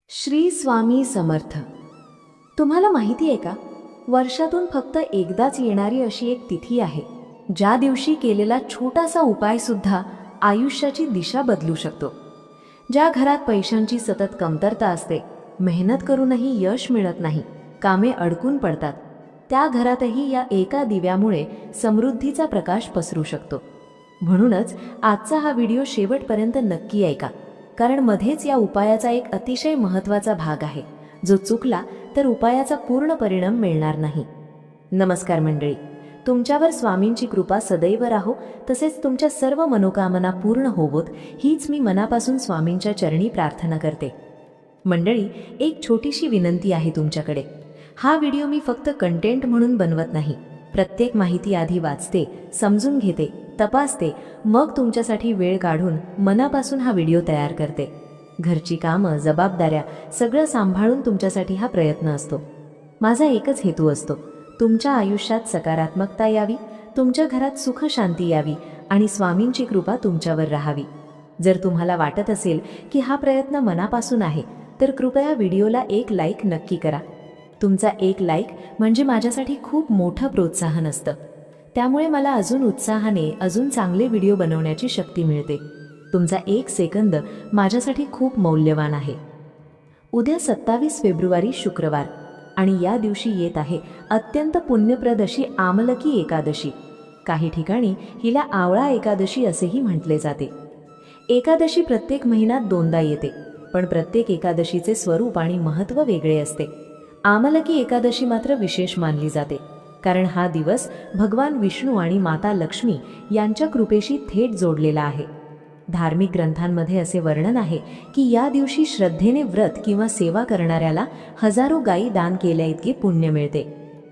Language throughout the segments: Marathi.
श्री स्वामी समर्थ. तुम्हाला माहिती आहे का, वर्षातून फक्त एकदाच येणारी अशी एक तिथी आहे ज्या दिवशी केलेला छोटासा उपाय सुद्धा आयुष्याची दिशा बदलू शकतो. ज्या घरात पैशांची सतत कमतरता असते, मेहनत करूनही यश मिळत नाही, कामे अडकून पडतात, त्या घरातही या एका दिव्यामुळे समृद्धीचा प्रकाश पसरू शकतो. म्हणूनच आजचा हा व्हिडिओ शेवटपर्यंत नक्की ऐका, कारण मध्येच या उपायाचा एक अतिशय महत्त्वाचा भाग आहे, जो चुकला तर उपायाचा पूर्ण परिणाम मिळणार नाही. नमस्कार मंडळी, तुमच्यावर स्वामींची कृपा सदैव राहो, तसेच तुमच्या सर्व मनोकामना पूर्ण होवोत, हीच मी मनापासून स्वामींच्या चरणी प्रार्थना करते. मंडळी, एक छोटीशी विनंती आहे तुमच्याकडे. हा व्हिडिओ मी फक्त कंटेंट म्हणून बनवत नाही. प्रत्येक माहिती आधी वाचते, समजून घेते, तपासते, मग तुमच्यासाठी वेळ काढून मनापासून हा व्हिडिओ तयार करते. घरची कामं, जबाबदाऱ्या सगळं सांभाळून तुमच्यासाठी हा प्रयत्न असतो. माझा एकच हेतू असतो, तुमच्या आयुष्यात सकारात्मकता यावी, तुमच्या घरात सुख शांती यावी आणि स्वामींची कृपा तुमच्यावर राहावी. जर तुम्हाला वाटत असेल की हा प्रयत्न मनापासून आहे, तर कृपया व्हिडिओला एक लाईक नक्की करा. तुमचा एक लाईक म्हणजे माझ्यासाठी खूप मोठं प्रोत्साहन असतं. त्यामुळे मला अजून उत्साहाने अजून चांगले व्हिडिओ बनवण्याची शक्ती मिळते. तुमचा एक सेकंद माझ्यासाठी खूप मौल्यवान आहे. उद्या 27 फेब्रुवारी शुक्रवार, आणि या दिवशी येत आहे अत्यंत पुण्यप्रद अशी आमलकी एकादशी. काही ठिकाणी हिला आवळा एकादशी असेही म्हटले जाते. एकादशी प्रत्येक महिन्यात दोनदा येते, पण प्रत्येक एकादशीचे स्वरूप आणि महत्त्व वेगळे असते. आमलकी एकादशी मात्र विशेष मानली जाते, कारण हा दिवस भगवान विष्णू आणि माता लक्ष्मी यांच्या कृपेशी थेट जोडलेला आहे. धार्मिक ग्रंथांमध्ये असे वर्णन आहे की या दिवशी श्रद्धेने व्रत किंवा सेवा करणाऱ्याला हजारो गायी दान केल्या इतके पुण्य मिळते.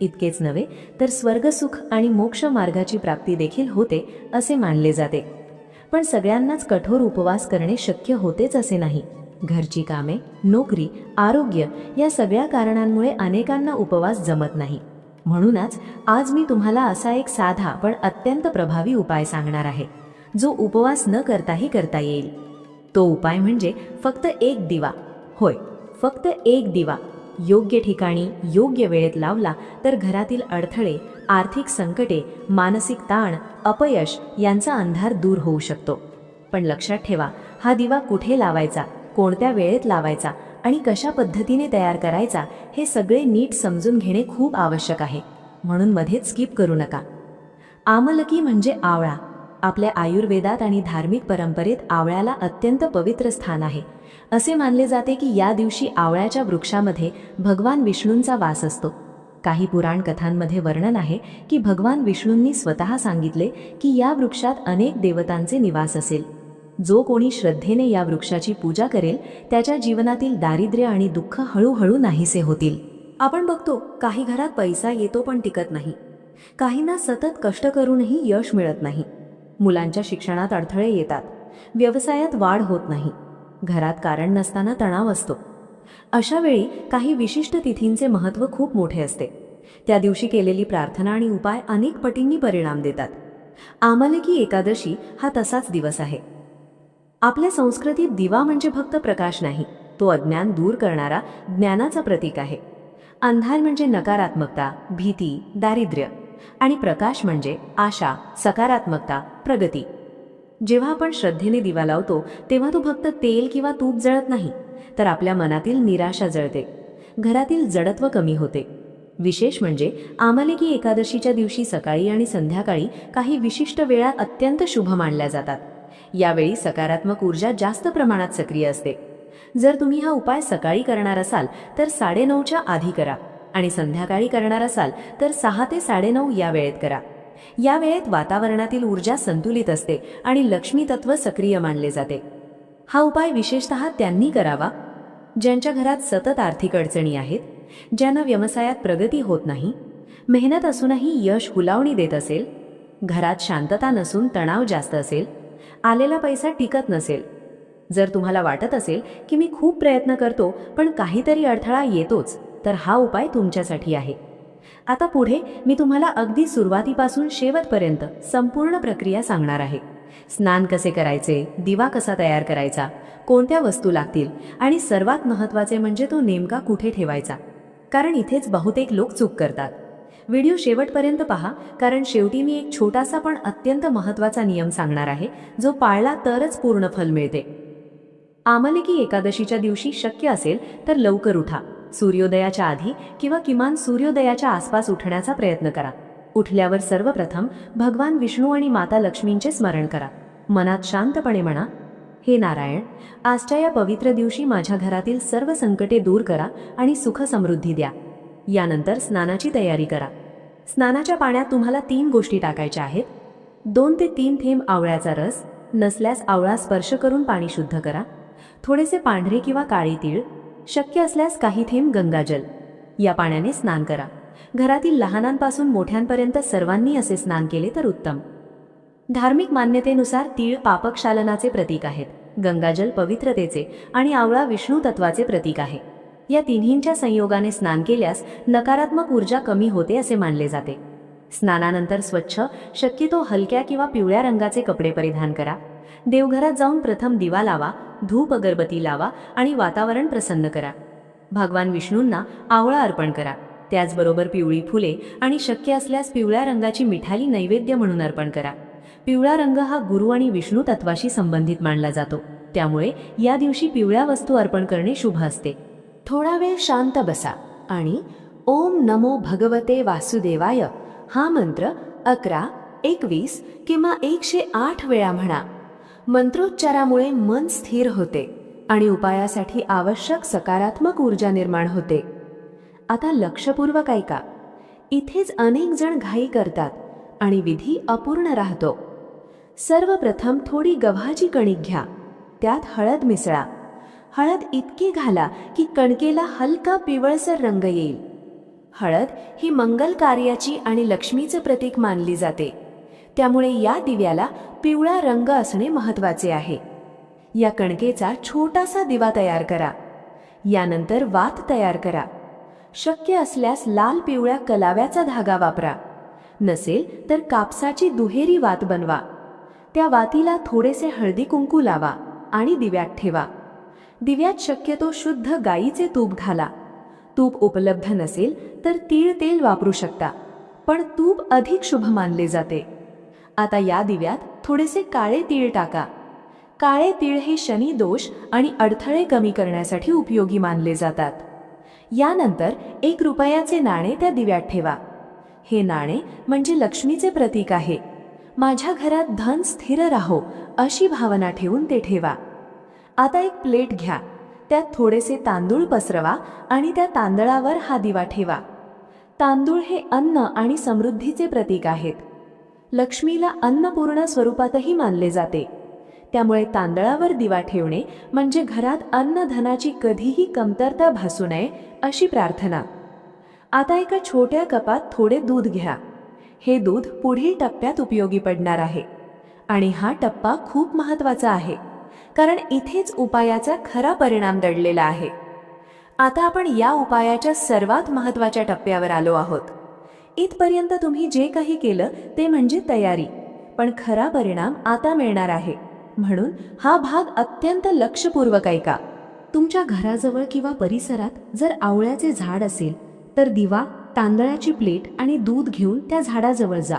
इतकेच नव्हे तर स्वर्गसुख आणि मोक्ष मार्गाची प्राप्ती देखील होते असे मानले जाते. पण सगळ्यांनाच कठोर उपवास करणे शक्य होतेच असे नाही. घरची कामे, नोकरी, आरोग्य या सगळ्या कारणांमुळे अनेकांना उपवास जमत नाही. म्हणूनच आज मी तुम्हाला असा एक साधा पण अत्यंत प्रभावी उपाय सांगणार आहे, जो उपवास न करताही करता येईल. तो उपाय म्हणजे फक्त एक दिवा. होय, फक्त एक दिवा योग्य ठिकाणी योग्य वेळेत लावला तर घरातील अडथळे, आर्थिक संकटे, मानसिक ताण, अपयश यांचा अंधार दूर होऊ शकतो. पण लक्षात ठेवा, हा दिवा कुठे लावायचा, कोणत्या वेळेत लावायचा आणि कशा पद्धतीने तयार करायचा हे सगळे नीट समजून घेणे खूप आवश्यक आहे. म्हणून मध्येच स्किप करू नका. आमलकी म्हणजे आवळा. आपल्या आयुर्वेदात आणि धार्मिक परंपरेत आवळ्याला अत्यंत पवित्र स्थान आहे. असे मानले जाते की या दिवशी आवळ्याच्या वृक्षामध्ये भगवान विष्णूंचा वास असतो. काही पुराण कथांमध्ये वर्णन आहे की भगवान विष्णूंनी स्वतः सांगितले की या वृक्षात अनेक देवतांचे निवास असेल. जो कोणी श्रद्धेने या वृक्षाची पूजा करेल, त्याच्या जीवनातील दारिद्र्य आणि दुःख हळूहळू नाहीसे होतील. आपण बघतो, काही घरात पैसा येतो पण टिकत नाही. काहींना सतत कष्ट करूनही यश मिळत नाही. मुलांच्या शिक्षणात अडथळे येतात, व्यवसायात वाढ होत नाही, घरात कारण नसताना तणाव असतो. अशा वेळी काही विशिष्ट तिथींचे महत्त्व खूप मोठे असते. त्या दिवशी केलेली प्रार्थना आणि उपाय अनेक पटींनी परिणाम देतात. आमलकी एकादशी हा तसाच दिवस आहे. आपल्या संस्कृतीत दिवा म्हणजे फक्त प्रकाश नाही, तो अज्ञान दूर करणारा ज्ञानाचा प्रतीक आहे. अंधार म्हणजे नकारात्मकता, भीती, दारिद्र्य, आणि प्रकाश म्हणजे आशा, सकारात्मकता, प्रगती. जेव्हा आपण श्रद्धेने दिवा लावतो, तेव्हा तो फक्त तेल किंवा तूप जळत नाही, तर आपल्या मनातील निराशा जळते, घरातील जडत्व कमी होते. विशेष म्हणजे आमलकी एकादशीच्या दिवशी सकाळी आणि संध्याकाळी काही विशिष्ट वेळा अत्यंत शुभ मानल्या जातात. यावेळी सकारात्मक ऊर्जा जास्त प्रमाणात सक्रिय असते. जर तुम्ही हा उपाय सकाळी करणार असाल तर 9:30च्या आधी करा, आणि संध्याकाळी करणार असाल तर 6 ते 9:30 या वेळेत करा. या वेळेत वातावरणातील ऊर्जा संतुलित असते आणि लक्ष्मी तत्व सक्रिय मानले जाते. हा उपाय विशेषतः त्यांनी करावा ज्यांच्या घरात सतत आर्थिक अडचणी आहेत, ज्यांना व्यवसायात प्रगती होत नाही, मेहनत असूनही यश हुलावणी देत असेल, घरात शांतता नसून तणाव जास्त असेल, आलेला पैसा टिकत नसेल. जर तुम्हाला वाटत असेल की मी खूप प्रयत्न करतो पण काहीतरी अडथळा येतोच, तर हा उपाय तुमच्यासाठी आहे. आता पुढे मी तुम्हाला अगदी सुरुवातीपासून शेवटपर्यंत संपूर्ण प्रक्रिया सांगणार आहे, स्नान कसे करायचे, दिवा कसा तयार करायचा, कोणत्या वस्तू लागतील आणि सर्वात महत्त्वाचे म्हणजे तो नेमका कुठे ठेवायचा. कारण इथेच बहुतेक लोक चूक करतात. व्हिडिओ शेवटपर्यंत पहा, कारण शेवटी मी एक छोटासा पण अत्यंत महत्त्वाचा नियम सांगणार आहे, जो पाळला तरच पूर्ण फल मिळते. आमलेकी एकादशीच्या दिवशी शक्य असेल तर लवकर उठा. सूर्योदयाच्या आधी किंवा किमान सूर्योदयाच्या आसपास उठण्याचा प्रयत्न करा. उठल्यावर सर्वप्रथम भगवान विष्णू आणि माता लक्ष्मींचे स्मरण करा. मनात शांतपणे म्हणा, हे नारायण, आजच्या या पवित्र दिवशी माझ्या घरातील सर्व संकटे दूर करा आणि सुख समृद्धी द्या. यानंतर स्नानाची तयारी करा. स्नानाच्या पाण्यात तुम्हाला 3 गोष्टी टाकायच्या आहेत. 2 ते 3 थेंब आवळ्याचा रस, नसल्यास आवळा स्पर्श करून पाणी शुद्ध करा. थोडेसे पांढरे किंवा काळे तीळ, शक्य असल्यास काही थेंब गंगाजल. या पाण्याने स्नान करा. घरातील लहानांपासून मोठ्यांपर्यंत सर्वांनी असे स्नान केले तर उत्तम. धार्मिक मान्यतेनुसार तीळ पापक्षालनाचे प्रतीक आहेत, गंगाजल पवित्रतेचे आणि आवळा विष्णू तत्वाचे प्रतीक आहे. या तिन्हींच्या संयोगाने स्नान केल्यास नकारात्मक ऊर्जा कमी होते असे मानले जाते. स्नानानंतर स्वच्छ, शक्यतो हलक्या किंवा पिवळ्या रंगाचे कपडे परिधान करा. देवघरात जाऊन प्रथम दिवा लावा, धूप अगरबत्ती लावा आणि वातावरण प्रसन्न करा. भगवान विष्णूंना आवळा अर्पण करा. त्याचबरोबर पिवळी फुले आणि शक्य असल्यास पिवळ्या रंगाची मिठाई नैवेद्य म्हणून अर्पण करा. पिवळा रंग हा गुरु आणि विष्णू तत्वाशी संबंधित मानला जातो, त्यामुळे या दिवशी पिवळ्या वस्तू अर्पण करणे शुभ असते. थोडा वेळ शांत बसा आणि ओम नमो भगवते वासुदेवाय हा मंत्र 11, 21 किंवा 108 वेळा म्हणा. मंत्रोच्चारामुळे मन स्थिर होते आणि उपायासाठी आवश्यक सकारात्मक ऊर्जा निर्माण होते. आता लक्षपूर्वक ऐका. इथेच अनेक जण घाई करतात आणि विधी अपूर्ण राहतो. सर्वप्रथम थोडी गव्हाची कणिक घ्या, त्यात हळद मिसळा. हळद इतकी घाला की कणकेला हलका पिवळसर रंग येईल. हळद ही मंगल कार्याची आणि लक्ष्मीचे प्रतीक मानली जाते, त्यामुळे या दिव्याला पिवळा रंग असणे महत्त्वाचे आहे. या कणकेचा छोटासा दिवा तयार करा. यानंतर वात तयार करा. शक्य असल्यास लाल पिवळ्या कलाव्याचा धागा वापरा. नसेल तर कापसाची दुहेरी वात बनवा. त्या वातीला थोडेसे हळदी कुंकू लावा आणि दिव्यात ठेवा. दिव्यात शक्यतो शुद्ध गाईचे तूप घाला. तूप उपलब्ध नसेल तर तीळ तेल वापरू शकता, पण तूप अधिक शुभ मानले जाते. आता या दिव्यात थोडेसे काळे तीळ टाका. काळे तीळ हे शनी दोष आणि अडथळे कमी करण्यासाठी उपयोगी मानले जातात. यानंतर 1 रुपयाचे नाणे त्या दिव्यात ठेवा. हे नाणे म्हणजे लक्ष्मीचे प्रतीक आहे. माझ्या घरात धन स्थिर राहो अशी भावना ठेवून ते ठेवा. आता एक प्लेट घ्या, त्यात थोडेसे तांदूळ पसरवा आणि त्या तांदळावर हा दिवा ठेवा. तांदूळ हे अन्न आणि समृद्धीचे प्रतीक आहेत. लक्ष्मीला अन्नपूर्ण स्वरूपातही मानले जाते, त्यामुळे तांदळावर दिवा ठेवणे म्हणजे घरात अन्नधनाची कधीही कमतरता भासू नये अशी प्रार्थना. आता एका छोट्या कपात थोडे दूध घ्या. हे दूध पुढील टप्प्यात उपयोगी पडणार आहे आणि हा टप्पा खूप महत्त्वाचा आहे, कारण इथेच उपायाचा खरा परिणाम दडलेला आहे. आता आपण या उपायाच्या सर्वात महत्त्वाच्या टप्प्यावर आलो आहोत. इथपर्यंत तुम्ही जे काही केलं ते म्हणजे तयारी, पण खरा परिणाम आता मिळणार आहे. म्हणून हा भाग अत्यंत लक्षपूर्वक ऐका. तुमच्या घराजवळ किंवा परिसरात जर आवळ्याचे झाड असेल तर दिवा, तांदळाची प्लेट आणि दूध घेऊन त्या झाडाजवळ जा.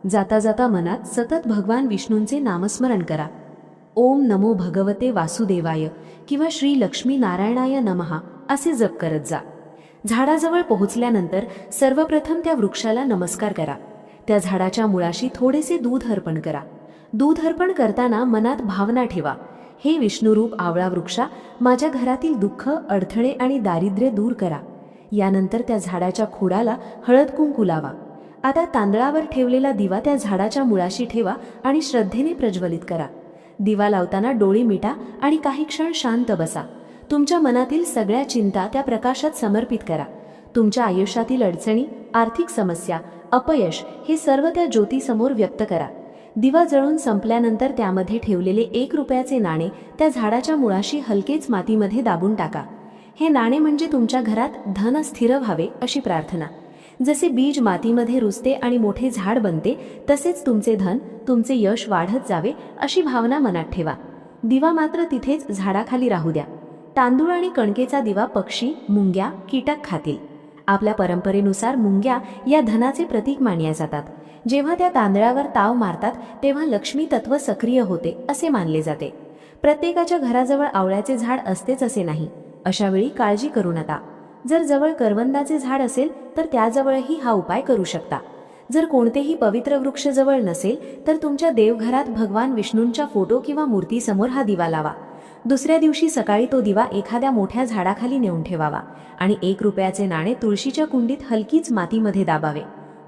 जाता जाता मनात सतत भगवान विष्णूंचे नामस्मरण करा. ओम नमो भगवते वासुदेवाय किंवा श्री लक्ष्मी नारायणाय नमः असे जप करत जा. झाडाजवळ पोहोचल्यानंतर सर्वप्रथम त्या वृक्षाला नमस्कार करा. त्या झाडाच्या मुळाशी थोडेसे दूध अर्पण करा. दूध अर्पण करताना मनात भावना ठेवा, हे विष्णुरूप आवळा वृक्षा, माझ्या घरातील दुःख, अडथळे आणि दारिद्र्य दूर करा. यानंतर त्या झाडाच्या खोडाला हळद कुंकू लावा. आता तांदळावर ठेवलेला दिवा त्या झाडाच्या मुळाशी ठेवा आणि श्रद्धेने प्रज्वलित करा. दिवा लावताना डोळे मिटा आणि काही क्षण शांत बसा. तुमच्या मनातील सगळ्या चिंता त्या प्रकाशात समर्पित करा. तुमच्या आयुष्यातील अडचणी, आर्थिक समस्या, अपयश हे सर्व त्या ज्योतीसमोर व्यक्त करा. दिवा जळून संपल्यानंतर त्यामध्ये ठेवलेले 1 रुपयाचे नाणे त्या झाडाच्या मुळाशी हलकेच मातीमध्ये दाबून टाका. हे नाणे म्हणजे तुमच्या घरात धन स्थिर व्हावे अशी प्रार्थना. जसे बीज मातीमध्ये रुजते आणि मोठे झाड बनते, तसेच तुमचे धन, तुमचे यश वाढत जावे अशी भावना मनात ठेवा. दिवा मात्र तिथेच झाडाखाली राहू द्या. तांदूळ आणि कणकेचा दिवा पक्षी, मुंग्या, कीटक खातील. आपल्या परंपरेनुसार मुंग्या या धनाचे प्रतीक मानल्या जातात. जेव्हा त्या तांदळावर ताव मारतात तेव्हा लक्ष्मी तत्व सक्रिय होते असे मानले जाते. प्रत्येकाच्या घराजवळ आवळ्याचे झाड असतेच असे नाही. अशा वेळी काळजी करू नका. जर जवळ करवंदाचे झाड असेल तर त्याजवळही हा उपाय करू शकता. जर कोणतेही पवित्र वृक्ष जवळ नसेल तर तुमच्या देवघरात भगवान विष्णूंच्या फोटो किंवा मूर्तीसमोर हा दिवा लावा. दुसऱ्या दिवशी सकाळी तो दिवा एखाद्या मोठ्या झाडाखाली नेऊन ठेवावा आणि 1 रुपयाचे नाणे तुळशीच्या कुंडीत हलकीच मातीमध्ये दाबावे.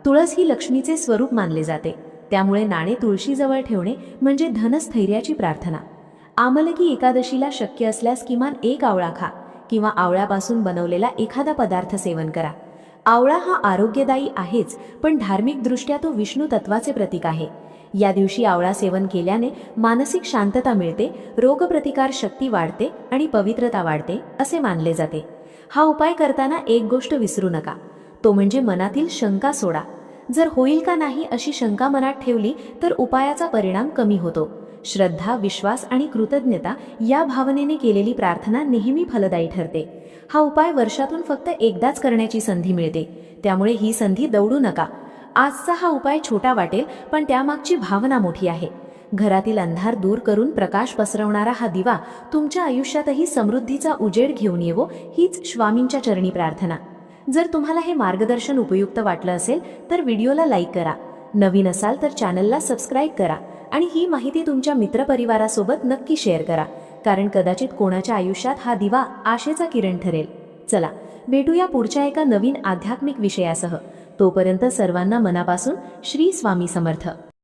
तुळस ही लक्ष्मीचे स्वरूप मानले जाते, त्यामुळे नाणे तुळशीजवळ ठेवणे म्हणजे धनस्थैर्याची प्रार्थना. आमलकी एकादशीला शक्य असल्यास किमान 1 आवळा खा किंवा आवळ्यापासून बनवलेला एखादा पदार्थ सेवन करा. आवळा हा आरोग्यदायी आहेच, पण धार्मिकदृष्ट्या तो विष्णू तत्वाचे प्रतीक आहे. या दिवशी आवळा सेवन केल्याने मानसिक शांतता मिळते, रोगप्रतिकार शक्ती वाढते आणि पवित्रता वाढते असे मानले जाते. हा उपाय करताना एक गोष्ट विसरू नका, तो म्हणजे मनातील शंका सोडा. जर होईल का नाही अशी शंका मनात ठेवली तर उपायाचा परिणाम कमी होतो. श्रद्धा, विश्वास आणि कृतज्ञता या भावनेने केलेली प्रार्थना नेहमी फलदायी ठरते. हा उपाय वर्षातून फक्त एकदाच करण्याची संधी मिळते, त्यामुळे ही संधी दवडू नका. आजचा हा उपाय छोटा वाटेल, पण त्यामागची भावना मोठी आहे. घरातील अंधार दूर करून प्रकाश पसरवणारा हा दिवा तुमच्या आयुष्यातही समृद्धीचा उजेड घेऊन येवो, हीच स्वामींच्या चरणी प्रार्थना. जर तुम्हाला हे मार्गदर्शन उपयुक्त वाटलं असेल तर व्हिडिओला लाईक करा. नवीन असाल तर चॅनलला सबस्क्राईब करा आणि ही माहिती तुमच्या मित्रपरिवारासोबत नक्की शेअर करा, कारण कदाचित कोणाच्या आयुष्यात हा दिवा आशेचा किरण ठरेल. चला भेटूया पुढच्या एका नवीन आध्यात्मिक विषयासह. तोपर्यंत सर्वांना मनापासून श्री स्वामी समर्थ.